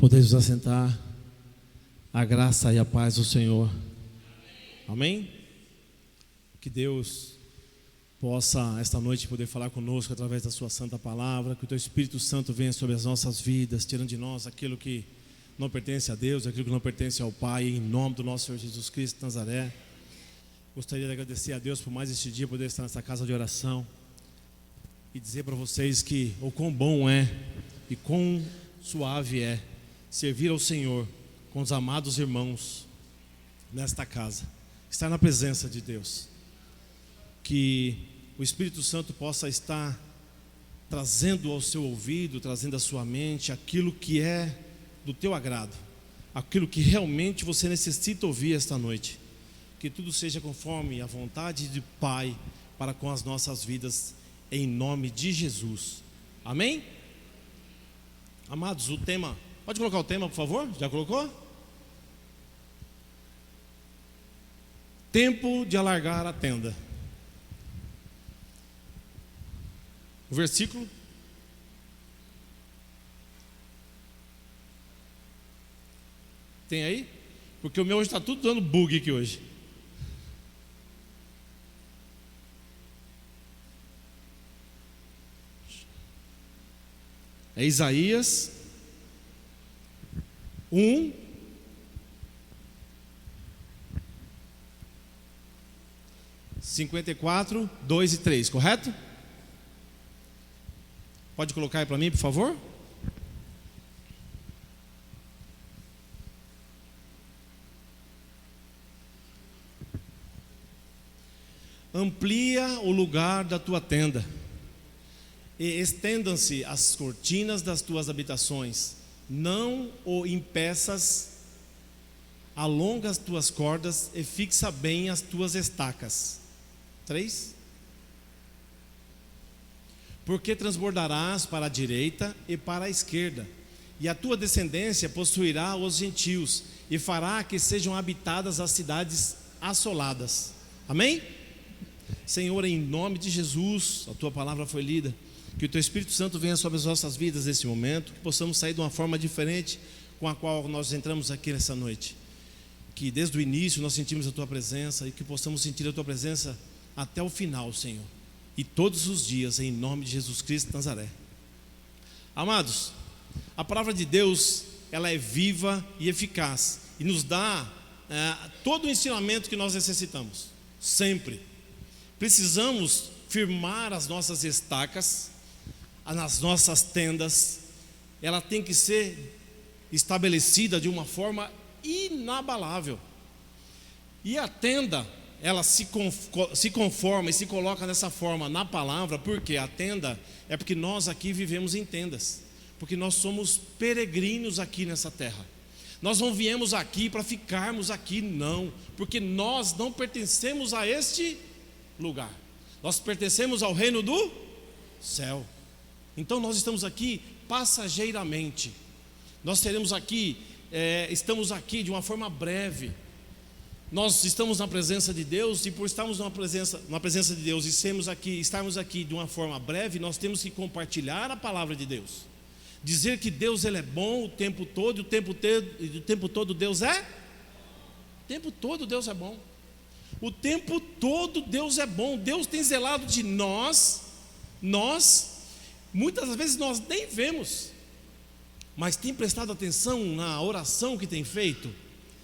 Podeis nos assentar. A graça e a paz do Senhor. Amém? Que Deus possa esta noite poder falar conosco através da sua santa palavra. Que o teu Espírito Santo venha sobre as nossas vidas, tirando de nós aquilo que não pertence a Deus, aquilo que não pertence ao Pai, em nome do nosso Senhor Jesus Cristo de Nazaré. Gostaria de agradecer a Deus por mais este dia poder estar nessa casa de oração e dizer para vocês que o quão bom é e quão suave é servir ao Senhor com os amados irmãos nesta casa, estar na presença de Deus. Que o Espírito Santo possa estar trazendo ao seu ouvido, trazendo à sua mente aquilo que é do teu agrado, aquilo que realmente você necessita ouvir esta noite. Que tudo seja conforme a vontade do Pai para com as nossas vidas, em nome de Jesus. Amém? Amados, o tema, pode colocar o tema, por favor? Já colocou? Tempo de alargar a tenda. O versículo. Tem aí? Porque o meu hoje está tudo dando bug aqui hoje. É Isaías 1, 54, 2 e 3, correto? Pode colocar aí para mim, por favor? Amplia o lugar da tua tenda e estendam-se as cortinas das tuas habitações. Não o impeças, alonga as tuas cordas e fixa bem as tuas estacas. 3. Porque transbordarás para a direita e para a esquerda, e a tua descendência possuirá os gentios, e fará que sejam habitadas as cidades assoladas. Amém? Senhor, em nome de Jesus, a tua palavra foi lida. Que o teu Espírito Santo venha sobre as nossas vidas nesse momento, que possamos sair de uma forma diferente com a qual nós entramos aqui nessa noite. Que desde o início nós sentimos a tua presença e que possamos sentir a tua presença até o final, Senhor. E todos os dias, em nome de Jesus Cristo de Nazaré. Amados, a palavra de Deus, ela é viva e eficaz e nos dá todo o ensinamento que nós necessitamos. Sempre. Precisamos firmar as nossas estacas, nas nossas tendas. Ela tem que ser estabelecida de uma forma inabalável. E a tenda, ela se conforma e se coloca dessa forma na palavra, porque a tenda é porque nós aqui vivemos em tendas, porque nós somos peregrinos aqui nessa terra. Nós não viemos aqui para ficarmos aqui, não, porque nós não pertencemos a este lugar. Nós pertencemos ao reino do céu. Então nós estamos aqui passageiramente. Nós teremos aqui, estamos aqui de uma forma breve. Nós estamos na presença de Deus, e por estarmos na presença de Deus e estarmos aqui de uma forma breve, nós temos que compartilhar a palavra de Deus. Dizer que Deus ele é bom o tempo todo, o tempo todo Deus é? O tempo todo Deus é bom. O tempo todo Deus é bom. Deus tem zelado de nós, muitas vezes nós nem vemos, mas tem prestado atenção na oração que tem feito.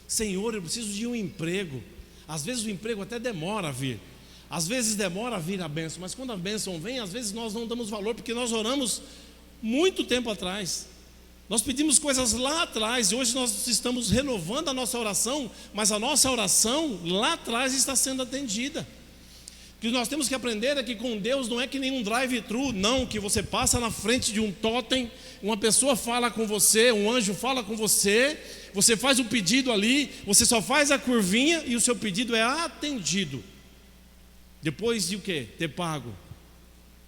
Senhor, eu preciso de um emprego. Às vezes o emprego até demora a vir, às vezes demora a vir a bênção, mas quando a bênção vem, às vezes nós não damos valor, porque nós oramos muito tempo atrás, nós pedimos coisas lá atrás, e hoje nós estamos renovando a nossa oração, mas a nossa oração lá atrás está sendo atendida. O que nós temos que aprender é que com Deus não é que nem um drive-thru, não, que você passa na frente de um totem, uma pessoa fala com você, um anjo fala com você, você faz um pedido ali, você só faz a curvinha e o seu pedido é atendido. Depois de o quê? Ter pago.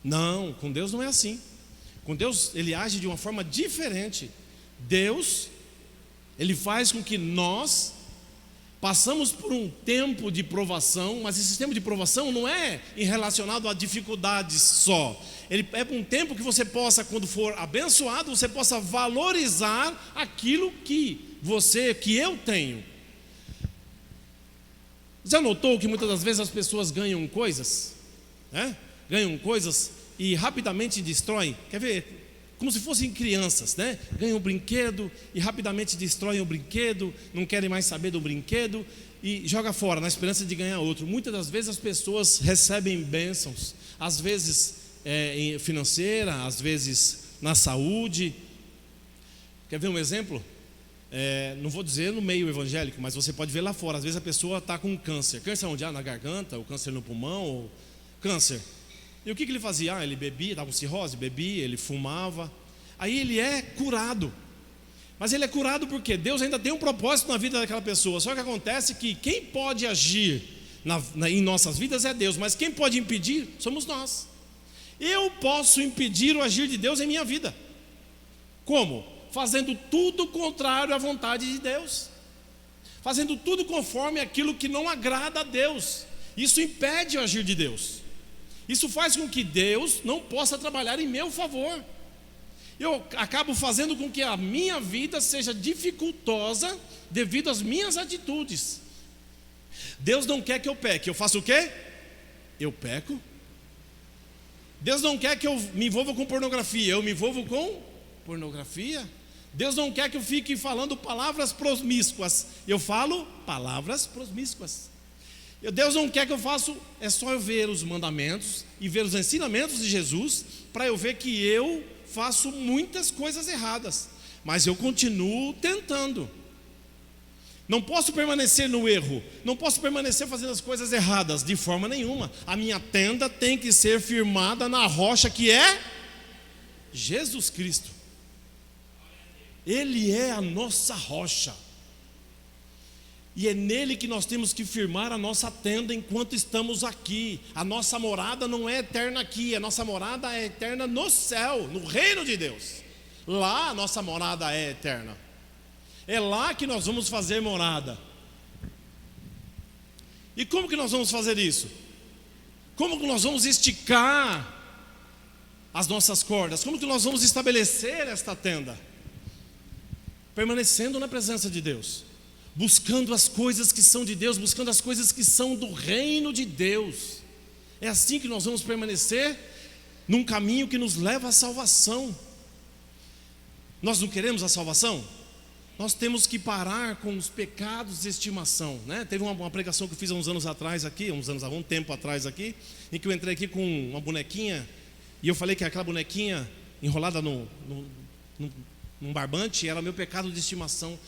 Não, com Deus não é assim. Com Deus ele age de uma forma diferente. Deus, ele faz com que nós Passamos por um tempo de provação, mas esse tempo de provação não é relacionado a dificuldades só. Ele é um tempo que você possa, quando for abençoado, você possa valorizar aquilo que eu tenho. Já notou que muitas das vezes as pessoas ganham coisas, né? Ganham coisas e rapidamente destroem? Quer ver? Como se fossem crianças, né? Ganham um brinquedo e rapidamente destroem o brinquedo, não querem mais saber do brinquedo e joga fora na esperança de ganhar outro. Muitas das vezes as pessoas recebem bênçãos, às vezes financeira, às vezes na saúde. Quer ver um exemplo? Não vou dizer no meio evangélico, mas você pode ver lá fora. Às vezes a pessoa está com câncer. Câncer onde? Na garganta, ou câncer no pulmão, ou câncer. E o que ele fazia? Ele bebia, estava com cirrose, bebia, ele fumava. Aí ele é curado. Mas ele é curado porque Deus ainda tem um propósito na vida daquela pessoa. Só que acontece que quem pode agir em nossas vidas é Deus, mas quem pode impedir somos nós. Eu posso impedir o agir de Deus em minha vida. Como? Fazendo tudo contrário à vontade de Deus. Fazendo tudo conforme aquilo que não agrada a Deus. Isso impede o agir de Deus. Isso faz com que Deus não possa trabalhar em meu favor. Eu acabo fazendo com que a minha vida seja dificultosa devido às minhas atitudes. Deus não quer que eu peque. Eu faço o quê? Eu peco. Deus não quer que eu me envolva com pornografia. Eu me envolvo com pornografia. Deus não quer que eu fique falando palavras promíscuas. Eu falo palavras promíscuas. Deus não quer que eu faça, é só eu ver os mandamentos e ver os ensinamentos de Jesus, para eu ver que eu faço muitas coisas erradas, mas eu continuo tentando. Não posso permanecer no erro, não posso permanecer fazendo as coisas erradas, de forma nenhuma. A minha tenda tem que ser firmada na rocha que é Jesus Cristo. Ele é a nossa rocha. E é nele que nós temos que firmar a nossa tenda enquanto estamos aqui. A nossa morada não é eterna aqui, a nossa morada é eterna no céu, no reino de Deus. Lá a nossa morada é eterna. É lá que nós vamos fazer morada. E como que nós vamos fazer isso? Como que nós vamos esticar as nossas cordas? Como que nós vamos estabelecer esta tenda? Permanecendo na presença de Deus, buscando as coisas que são de Deus, buscando as coisas que são do reino de Deus. É assim que nós vamos permanecer num caminho que nos leva à salvação. Nós não queremos a salvação? Nós temos que parar com os pecados de estimação, né? Teve uma pregação que eu fiz há uns anos atrás aqui, há um tempo atrás aqui, em que eu entrei aqui com uma bonequinha, e eu falei que aquela bonequinha enrolada num barbante era meu pecado de estimação.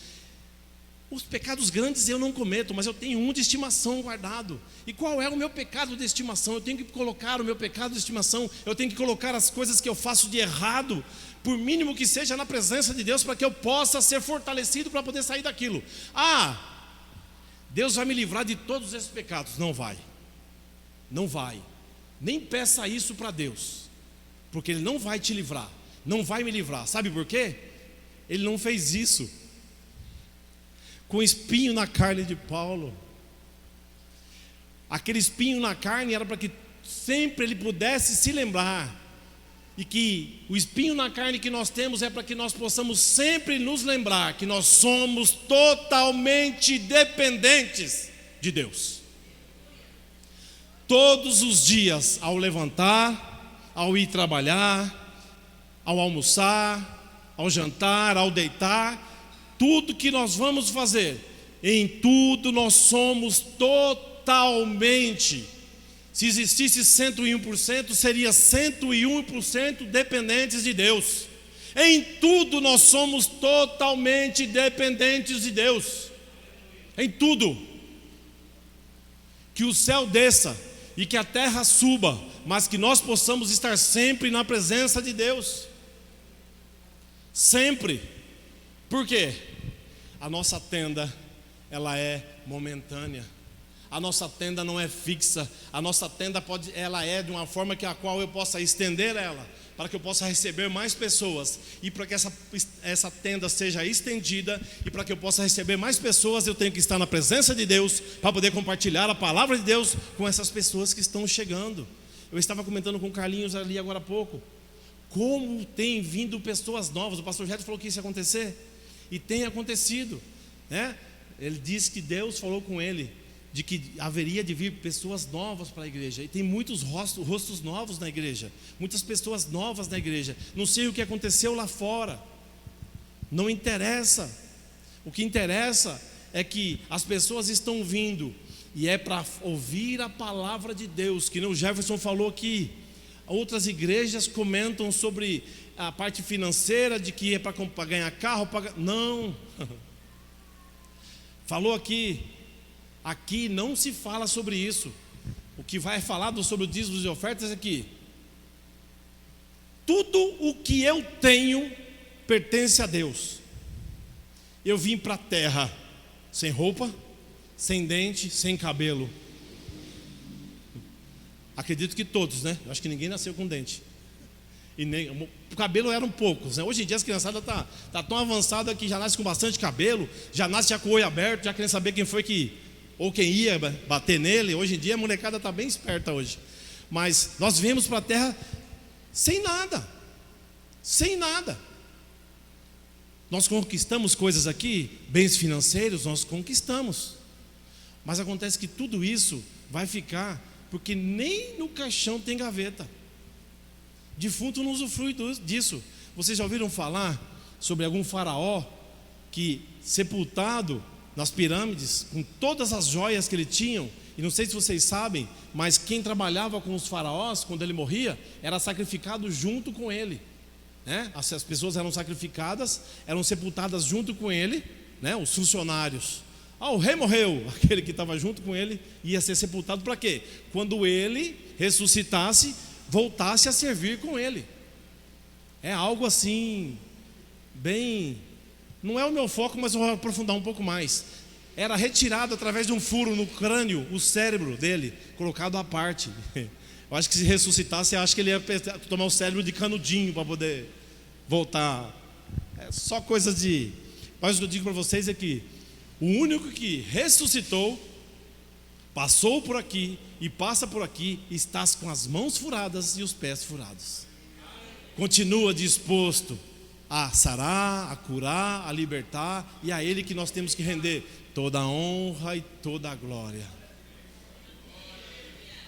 Os pecados grandes eu não cometo, mas eu tenho um de estimação guardado. E qual é o meu pecado de estimação? Eu tenho que colocar o meu pecado de estimação, eu tenho que colocar as coisas que eu faço de errado, por mínimo que seja, na presença de Deus, para que eu possa ser fortalecido para poder sair daquilo. Deus vai me livrar de todos esses pecados. Não vai. Não vai. Nem peça isso para Deus, porque Ele não vai te livrar, não vai me livrar. Sabe por quê? Ele não fez isso com espinho na carne de Paulo. Aquele espinho na carne era para que sempre ele pudesse se lembrar, e que o espinho na carne que nós temos é para que nós possamos sempre nos lembrar que nós somos totalmente dependentes de Deus. Todos os dias, ao levantar, ao ir trabalhar, ao almoçar, ao jantar, ao deitar, tudo que nós vamos fazer, em tudo nós somos totalmente, se existisse 101%, seria 101% dependentes de Deus. Em tudo nós somos totalmente dependentes de Deus. Em tudo. Que o céu desça e que a terra suba, mas que nós possamos estar sempre na presença de Deus. Sempre. Por quê? A nossa tenda, ela é momentânea. A nossa tenda não é fixa. A nossa tenda ela é de uma forma que a qual eu possa estender ela, para que eu possa receber mais pessoas. E para que essa tenda seja estendida e para que eu possa receber mais pessoas, eu tenho que estar na presença de Deus para poder compartilhar a palavra de Deus com essas pessoas que estão chegando. Eu estava comentando com o Carlinhos ali agora há pouco, como tem vindo pessoas novas. O pastor Jeto falou que isso ia acontecer, e tem acontecido, né? Ele disse que Deus falou com ele de que haveria de vir pessoas novas para a igreja, e tem muitos rostos novos na igreja, muitas pessoas novas na igreja. Não sei o que aconteceu lá fora, não interessa. O que interessa é que as pessoas estão vindo, e é para ouvir a palavra de Deus, que nem o Jefferson falou aqui. Outras igrejas comentam sobre a parte financeira, de que é para ganhar carro, não. Falou aqui não se fala sobre isso. O que vai falar sobre o dízimo e ofertas é que tudo o que eu tenho pertence a Deus. Eu vim para a terra sem roupa, sem dente, sem cabelo. Acredito que todos, né? Eu acho que ninguém nasceu com dente. E nem o cabelo eram poucos, né? Hoje em dia as criançadas tá tão avançada que já nasce com bastante cabelo, já nasce já com o olho aberto, já querendo saber quem foi ou quem ia bater nele. Hoje em dia a molecada está bem esperta hoje. Mas nós viemos para a terra sem nada. Sem nada. Nós conquistamos coisas aqui, bens financeiros, nós conquistamos. Mas acontece que tudo isso vai ficar, porque nem no caixão tem gaveta. Defunto não usufrui disso. Vocês já ouviram falar sobre algum faraó que, sepultado nas pirâmides, com todas as joias que ele tinha, e não sei se vocês sabem, mas quem trabalhava com os faraós, quando ele morria, era sacrificado junto com ele, né? As pessoas eram sacrificadas, eram sepultadas junto com ele, né? Os funcionários. O rei morreu, aquele que estava junto com ele ia ser sepultado para quê? Quando ele ressuscitasse, voltasse a servir com ele. É algo assim, bem... Não é o meu foco, mas eu vou aprofundar um pouco mais. Era retirado através de um furo no crânio, o cérebro dele, colocado à parte. Eu acho que se ressuscitasse, eu acho que ele ia tomar o cérebro de canudinho para poder voltar. É só coisas de... Mas o que eu digo para vocês é que o único que ressuscitou, passou por aqui e passa por aqui, está com as mãos furadas e os pés furados. Continua disposto a sarar, a curar, a libertar, e a Ele que nós temos que render toda a honra e toda a glória.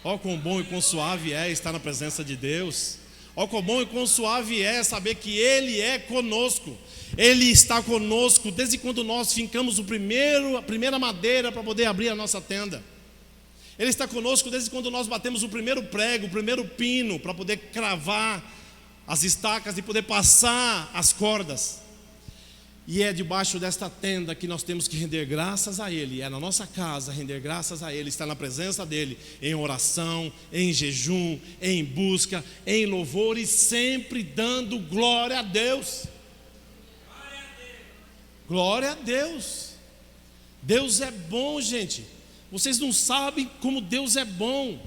Ó quão bom e quão suave é estar na presença de Deus. Ó quão bom e quão suave é saber que Ele é conosco. Ele está conosco desde quando nós fincamos a primeira madeira para poder abrir a nossa tenda. Ele está conosco desde quando nós batemos o primeiro prego, o primeiro pino, para poder cravar as estacas e poder passar as cordas. E é debaixo desta tenda que nós temos que render graças a Ele. É na nossa casa render graças a Ele, estar na presença dEle, em oração, em jejum, em busca, em louvor e sempre dando glória a Deus. Glória a Deus. Deus é bom, gente. Vocês não sabem como Deus é bom.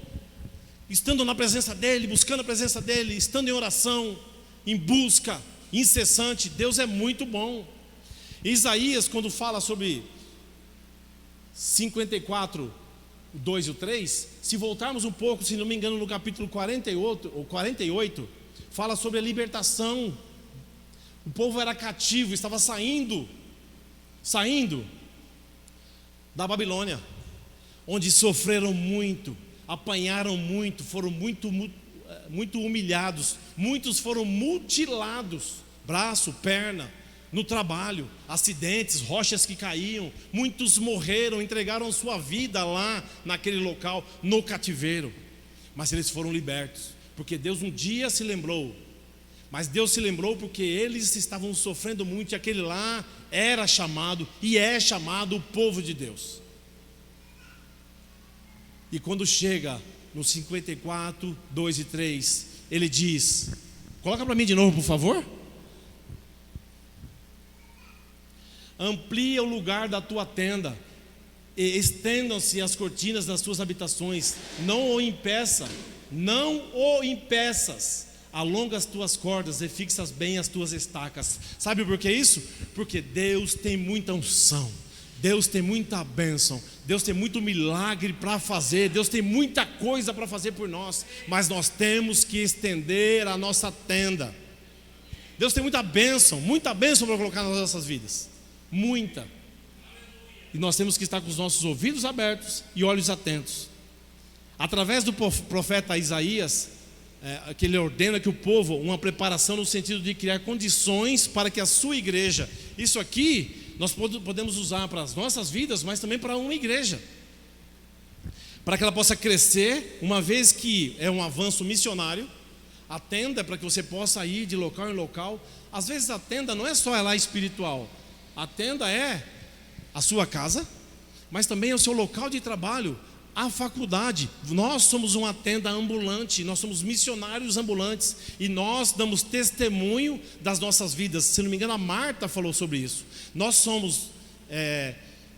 Estando na presença dEle, buscando a presença dEle, estando em oração, em busca incessante, Deus é muito bom. Isaías, quando fala sobre 54, 2 e 3, se voltarmos um pouco, se não me engano, no capítulo 48, fala sobre a libertação. O povo era cativo, estava saindo da Babilônia, onde sofreram muito, apanharam muito, foram muito humilhados, muitos foram mutilados, braço, perna, no trabalho, acidentes, rochas que caíam, muitos morreram, entregaram sua vida lá naquele local, no cativeiro, mas eles foram libertos, porque Deus um dia se lembrou. Mas Deus se lembrou porque eles estavam sofrendo muito, e aquele lá era chamado e é chamado o povo de Deus. E quando chega no 54, 2 e 3, ele diz, coloca para mim de novo por favor. Amplia o lugar da tua tenda, Estendam-se as cortinas das tuas habitações, não o impeças, alonga as tuas cordas e fixas bem as tuas estacas. Sabe por que isso? Porque Deus tem muita unção, Deus tem muita bênção, Deus tem muito milagre para fazer, Deus tem muita coisa para fazer por nós, mas nós temos que estender a nossa tenda. Deus tem muita bênção para colocar nas nossas vidas, muita. E nós temos que estar com os nossos ouvidos abertos e olhos atentos. Através do profeta Isaías, que ele ordena que o povo, uma preparação no sentido de criar condições para que a sua igreja, isso aqui nós podemos usar para as nossas vidas, mas também para uma igreja, para que ela possa crescer, uma vez que é um avanço missionário. A tenda é para que você possa ir de local em local. Às vezes a tenda não é só lá espiritual, a tenda é a sua casa, mas também é o seu local de trabalho, a faculdade. Nós somos uma tenda ambulante, nós somos missionários ambulantes, e nós damos testemunho das nossas vidas. Se não me engano, a Marta falou sobre isso. Nós somos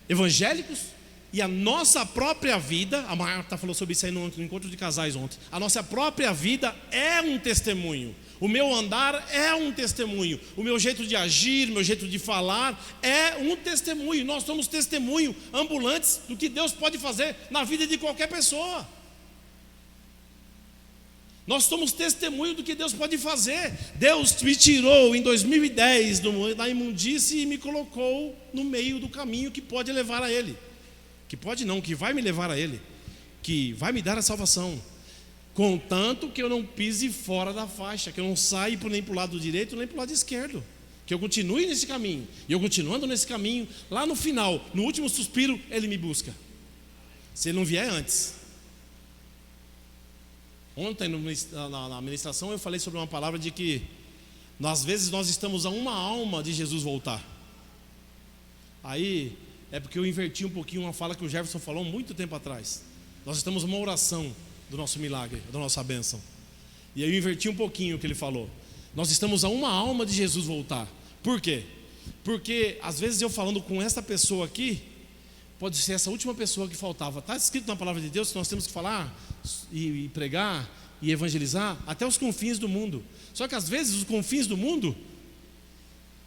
evangélicos, e a nossa própria vida, a Marta falou sobre isso aí no encontro de casais ontem, a nossa própria vida é um testemunho. O meu andar é um testemunho, o meu jeito de agir, o meu jeito de falar é um testemunho. Nós somos testemunho ambulantes do que Deus pode fazer na vida de qualquer pessoa. Nós somos testemunho do que Deus pode fazer. Deus me tirou em 2010 da imundície e me colocou no meio do caminho que pode levar a Ele. Que pode não, que vai me levar a Ele, que vai me dar a salvação, contanto que eu não pise fora da faixa, que eu não saia nem para o lado direito nem para o lado esquerdo, que eu continue nesse caminho, e eu continuando nesse caminho, lá no final, no último suspiro, Ele me busca, se Ele não vier antes. Ontem na ministração eu falei sobre uma palavra de que às vezes nós estamos a uma alma de Jesus voltar. Aí é porque eu inverti um pouquinho uma fala que o Jefferson falou muito tempo atrás. Nós estamos uma oração do nosso milagre, da nossa bênção. E aí eu inverti um pouquinho o que ele falou. Nós estamos a uma alma de Jesus voltar. Por quê? Porque às vezes eu falando com essa pessoa aqui, pode ser essa última pessoa que faltava. Está escrito na palavra de Deus que nós temos que falar e pregar e evangelizar até os confins do mundo. Só que às vezes os confins do mundo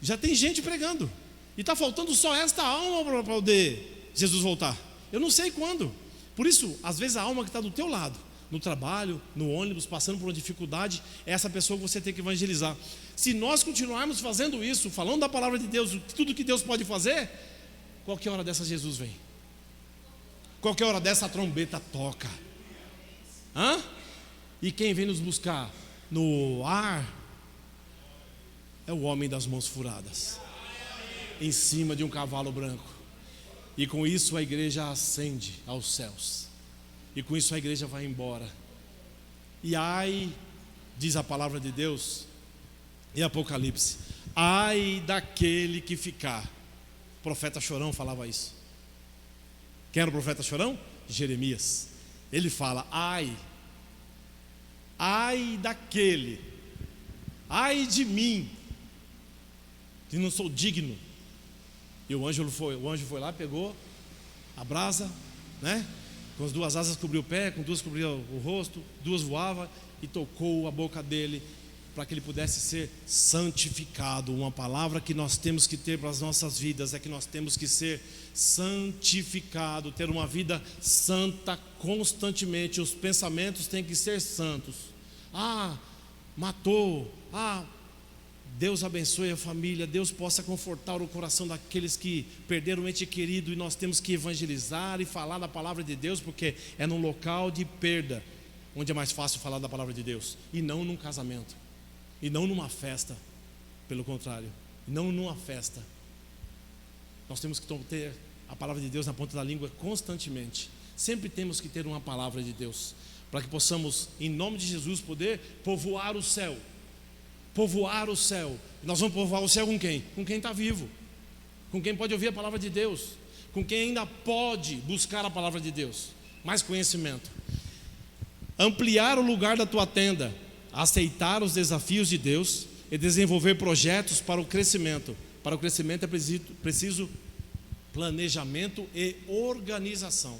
já tem gente pregando. E está faltando só esta alma para poder Jesus voltar. Eu não sei quando. Por isso, às vezes a alma que está do teu lado, no trabalho, no ônibus, passando por uma dificuldade, é essa pessoa que você tem que evangelizar. Se nós continuarmos fazendo isso, falando da palavra de Deus, tudo que Deus pode fazer, qualquer hora dessa Jesus vem. Qualquer hora dessa a trombeta toca. E quem vem nos buscar no ar é o homem das mãos furadas, em cima de um cavalo branco. E com isso a igreja ascende aos céus. E com isso a igreja vai embora. E ai, diz a palavra de Deus em Apocalipse, ai daquele que ficar. O profeta Chorão falava isso. Quem era o profeta Chorão? Jeremias. Ele fala, ai daquele, ai de mim, que não sou digno. E o anjo foi lá, pegou a brasa, né? Com as duas asas cobriu o pé, com duas cobriu o rosto, duas voava e tocou a boca dele, para que ele pudesse ser santificado. Uma palavra que nós temos que ter para as nossas vidas é que nós temos que ser santificado, ter uma vida santa constantemente. Os pensamentos têm que ser santos. Matou, Deus abençoe a família, Deus possa confortar o coração daqueles que perderam um ente querido, e nós temos que evangelizar e falar da palavra de Deus, porque é num local de perda onde é mais fácil falar da palavra de Deus, e não num casamento, e não numa festa, pelo contrário, não numa festa. Nós temos que ter a palavra de Deus na ponta da língua constantemente. Sempre temos que ter uma palavra de Deus, para que possamos, em nome de Jesus, poder povoar o céu. Povoar o céu. Nós vamos povoar o céu com quem? Com quem está vivo, com quem pode ouvir a palavra de Deus, com quem ainda pode buscar a palavra de Deus. Mais conhecimento. Ampliar o lugar da tua tenda, aceitar os desafios de Deus e desenvolver projetos para o crescimento. Para o crescimento é preciso planejamento e organização.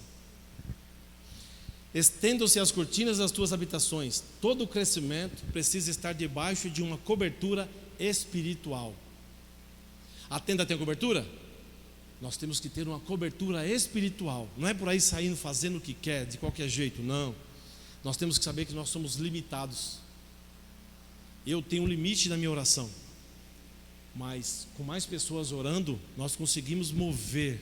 Estendam-se as cortinas das tuas habitações. Todo o crescimento precisa estar debaixo de uma cobertura espiritual. A tenda tem cobertura? Nós temos que ter uma cobertura espiritual. Não é por aí saindo fazendo o que quer, de qualquer jeito, não. Nós temos que saber que nós somos limitados. Eu tenho um limite na minha oração, mas com mais pessoas orando, nós conseguimos mover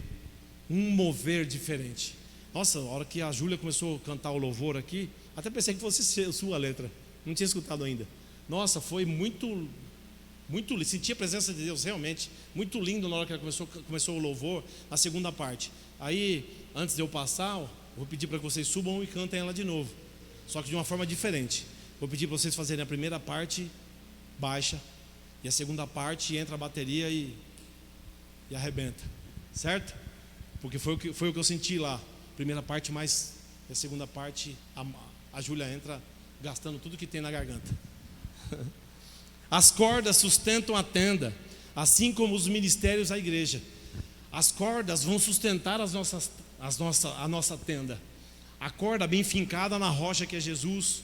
um mover diferente. Nossa, a hora que a Júlia começou a cantar o louvor aqui, até pensei que fosse sua letra, não tinha escutado ainda. Nossa, foi muito lindo, senti a presença de Deus realmente, muito lindo na hora que ela começou o louvor, a segunda parte. Aí, antes de eu passar, vou pedir para que vocês subam e cantem ela de novo, só que de uma forma diferente. Vou pedir para vocês fazerem a primeira parte baixa, e a segunda parte entra a bateria e arrebenta, certo? Porque foi o que eu senti lá. Primeira parte mais, e a segunda parte a Júlia entra gastando tudo que tem na garganta. As cordas sustentam a tenda, assim como os ministérios da igreja. As cordas vão sustentar a nossa tenda. A corda bem fincada na rocha que é Jesus.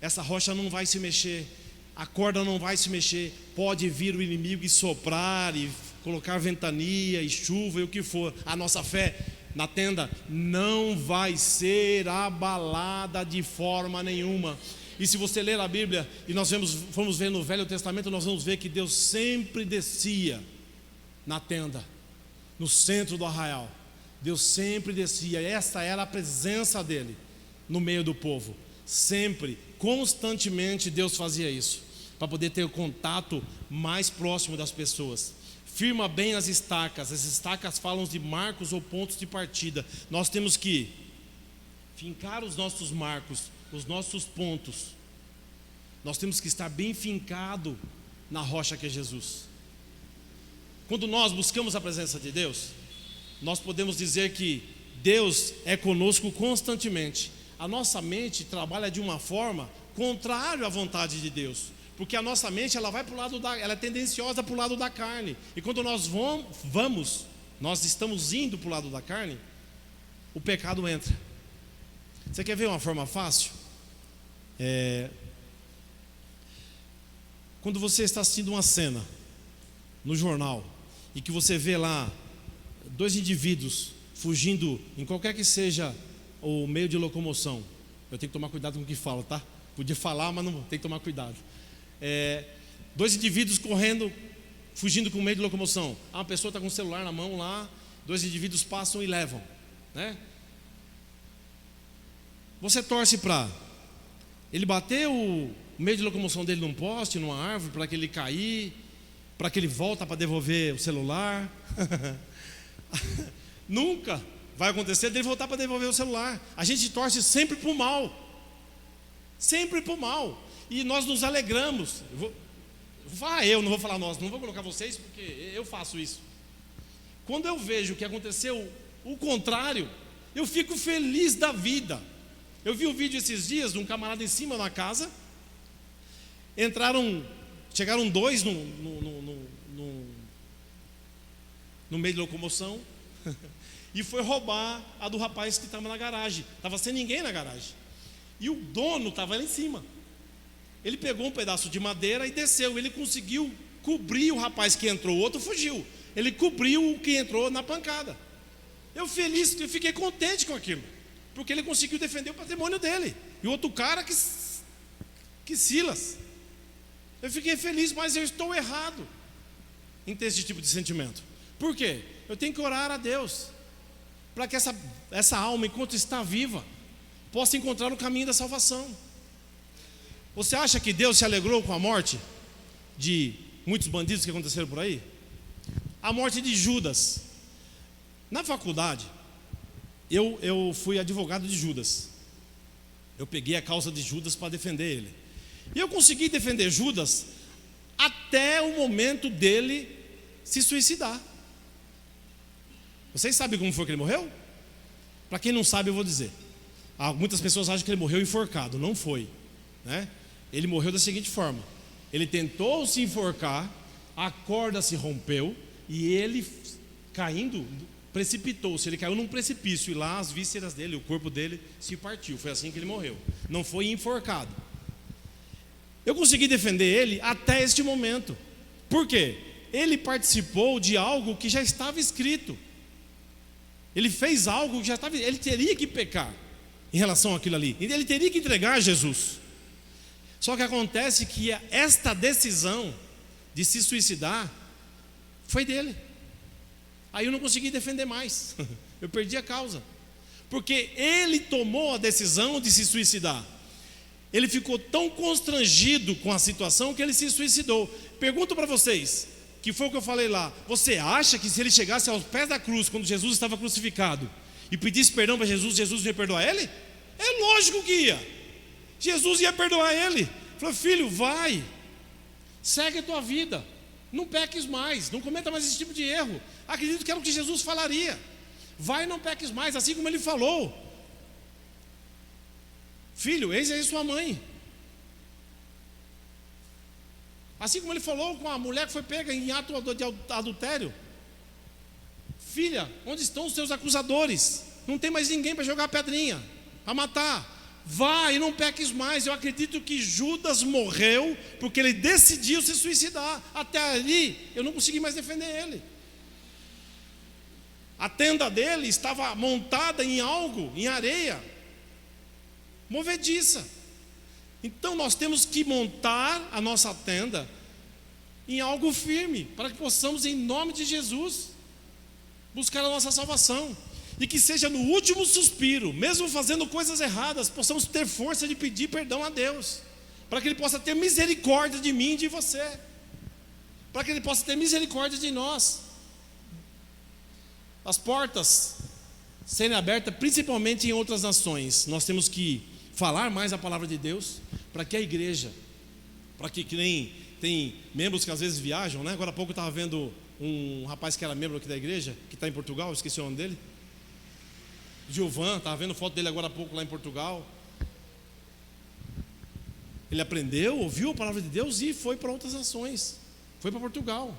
Essa rocha não vai se mexer, a corda não vai se mexer. Pode vir o inimigo e soprar e colocar ventania e chuva e o que for. A nossa fé na tenda não vai ser abalada de forma nenhuma. E se você ler a Bíblia, e nós vamos ver no Velho Testamento, nós vamos ver que Deus sempre descia na tenda, no centro do arraial. Deus sempre descia, essa era a presença dele no meio do povo. Sempre, constantemente Deus fazia isso, para poder ter o contato mais próximo das pessoas. Firma bem as estacas falam de marcos ou pontos de partida. Nós temos que fincar os nossos marcos, os nossos pontos. Nós temos que estar bem fincado na rocha que é Jesus. Quando nós buscamos a presença de Deus, nós podemos dizer que Deus é conosco constantemente. A nossa mente trabalha de uma forma contrária à vontade de Deus, porque a nossa mente ela vai para o lado ela é tendenciosa para o lado da carne. E quando nós nós estamos indo para o lado da carne, o pecado entra. Você quer ver uma forma fácil? Quando você está assistindo uma cena no jornal e que você vê lá dois indivíduos fugindo em qualquer que seja o meio de locomoção. Eu tenho que tomar cuidado com o que falo, tá? Podia falar, mas não tem que tomar cuidado. Dois indivíduos correndo, fugindo com o meio de locomoção. Uma pessoa está com o celular na mão lá, dois indivíduos passam e levam, né? Você torce para ele bater o meio de locomoção dele num poste, numa árvore, para que ele cair, para que ele volta para devolver o celular. Nunca vai acontecer dele voltar para devolver o celular. A gente torce sempre para o mal, sempre para o mal, e nós nos alegramos. Vou falar eu, não vou falar nós, não vou colocar vocês, porque eu faço isso. Quando eu vejo que aconteceu o contrário, eu fico feliz da vida. Eu vi um vídeo esses dias de um camarada em cima da casa. Chegaram dois no meio de locomoção e foi roubar a do rapaz que estava na garagem. Estava sem ninguém na garagem. E o dono estava lá em cima. Ele pegou um pedaço de madeira e desceu. Ele conseguiu cobrir o rapaz que entrou, o outro fugiu. Ele cobriu o que entrou na pancada. Eu fiquei contente com aquilo, porque ele conseguiu defender o patrimônio dele. E o outro cara que Silas. Eu fiquei feliz, mas eu estou errado em ter esse tipo de sentimento. Por quê? Eu tenho que orar a Deus para que essa alma, enquanto está viva, possa encontrar o caminho da salvação. Você acha que Deus se alegrou com a morte de muitos bandidos que aconteceram por aí? A morte de Judas. Na faculdade, eu fui advogado de Judas. Eu peguei a causa de Judas para defender ele. E eu consegui defender Judas até o momento dele se suicidar. Vocês sabem como foi que ele morreu? Para quem não sabe, eu vou dizer. Muitas pessoas acham que ele morreu enforcado. Não foi, né? Ele morreu da seguinte forma: ele tentou se enforcar, a corda se rompeu e ele, caindo precipitou-se, ele caiu num precipício, e lá as vísceras dele, o corpo dele se partiu. Foi assim que ele morreu. Não foi enforcado. Eu consegui defender ele até este momento. Por quê? Ele participou de algo que já estava escrito. Ele fez algo que já estava. Ele teria que pecar em relação àquilo ali. Ele teria que entregar a Jesus. Só que acontece que esta decisão de se suicidar foi dele. Aí eu não consegui defender mais. Eu perdi a causa. Porque ele tomou a decisão de se suicidar. Ele ficou tão constrangido com a situação que ele se suicidou. Pergunto para vocês, que foi o que eu falei lá: você acha que se ele chegasse aos pés da cruz, quando Jesus estava crucificado, e pedisse perdão para Jesus, Jesus ia perdoar ele? É lógico que ia. Jesus ia perdoar ele. Falou: filho, vai, segue a tua vida, não peques mais, não cometa mais esse tipo de erro. Acredito que era o que Jesus falaria: vai, não peques mais, assim como ele falou: filho, eis aí sua mãe. Assim como ele falou com a mulher que foi pega em ato de adultério: filha, onde estão os teus acusadores? Não tem mais ninguém para jogar pedrinha, para matar. Vai e não peques mais. Eu acredito que Judas morreu porque ele decidiu se suicidar. Até ali eu não consegui mais defender ele. A tenda dele estava montada em algo, em areia movediça. Então nós temos que montar a nossa tenda em algo firme, para que possamos, em nome de Jesus, buscar a nossa salvação. E que seja no último suspiro, mesmo fazendo coisas erradas, possamos ter força de pedir perdão a Deus, para que Ele possa ter misericórdia de mim e de você, para que Ele possa ter misericórdia de nós. As portas serem abertas, principalmente em outras nações, nós temos que falar mais a palavra de Deus, para que a igreja, para que nem tem membros que às vezes viajam, né? Agora há pouco eu estava vendo um rapaz que era membro aqui da igreja, que está em Portugal, esqueci o nome dele, Gilvan, estava vendo foto dele agora há pouco lá em Portugal. Ele aprendeu, ouviu a palavra de Deus e foi para outras nações, foi para Portugal.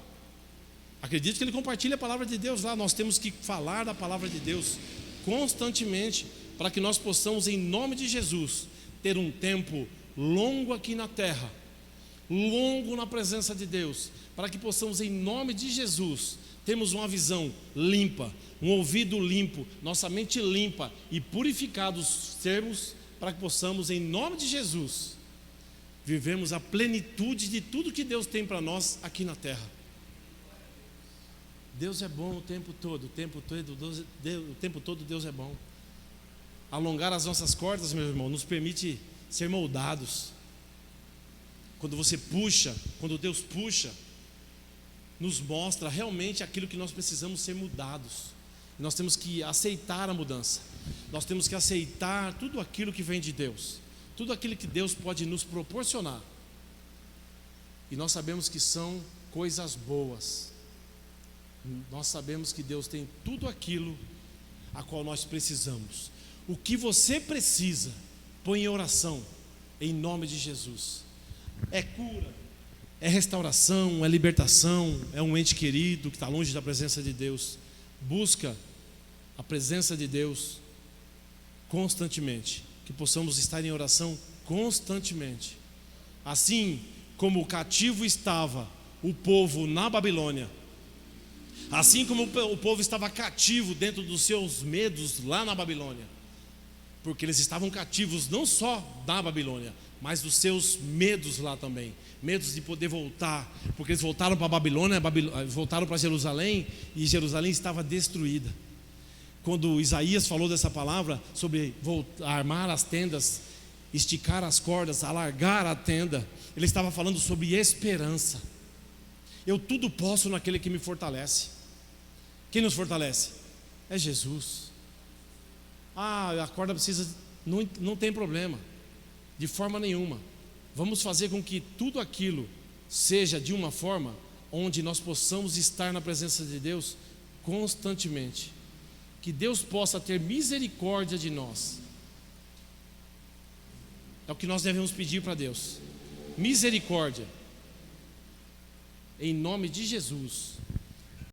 Acredito que ele compartilha a palavra de Deus lá. Nós temos que falar da palavra de Deus constantemente, para que nós possamos, em nome de Jesus, ter um tempo longo aqui na terra, longo na presença de Deus, para que possamos, em nome de Jesus, termos uma visão limpa, um ouvido limpo, nossa mente limpa e purificados sermos, para que possamos, em nome de Jesus, vivemos a plenitude de tudo que Deus tem para nós aqui na terra. Deus é bom o tempo todo, o tempo todo Deus é bom. Alongar as nossas cordas, meu irmão, nos permite ser moldados. Quando você puxa, quando Deus puxa, nos mostra realmente aquilo que nós precisamos ser mudados. Nós temos que aceitar a mudança. Nós temos que aceitar tudo aquilo que vem de Deus, tudo aquilo que Deus pode nos proporcionar. E nós sabemos que são coisas boas. Nós sabemos que Deus tem tudo aquilo a qual nós precisamos. O que você precisa, põe em oração, em nome de Jesus. É cura, é restauração, é libertação, é um ente querido que está longe da presença de Deus. Busca a presença de Deus constantemente, que possamos estar em oração constantemente. Assim como o cativo estava o povo na Babilônia, assim como o povo estava cativo dentro dos seus medos lá na Babilônia, porque eles estavam cativos não só da Babilônia, mas dos seus medos lá também, medos de poder voltar, porque eles voltaram para a Babilônia, voltaram para Jerusalém, e Jerusalém estava destruída. Quando Isaías falou dessa palavra sobre armar as tendas, esticar as cordas, alargar a tenda, ele estava falando sobre esperança. Eu tudo posso naquele que me fortalece. Quem nos fortalece? É Jesus. A corda precisa, não tem problema, de forma nenhuma. Vamos fazer com que tudo aquilo seja de uma forma onde nós possamos estar na presença de Deus constantemente. Que Deus possa ter misericórdia de nós. É o que nós devemos pedir para Deus. Misericórdia. Em nome de Jesus.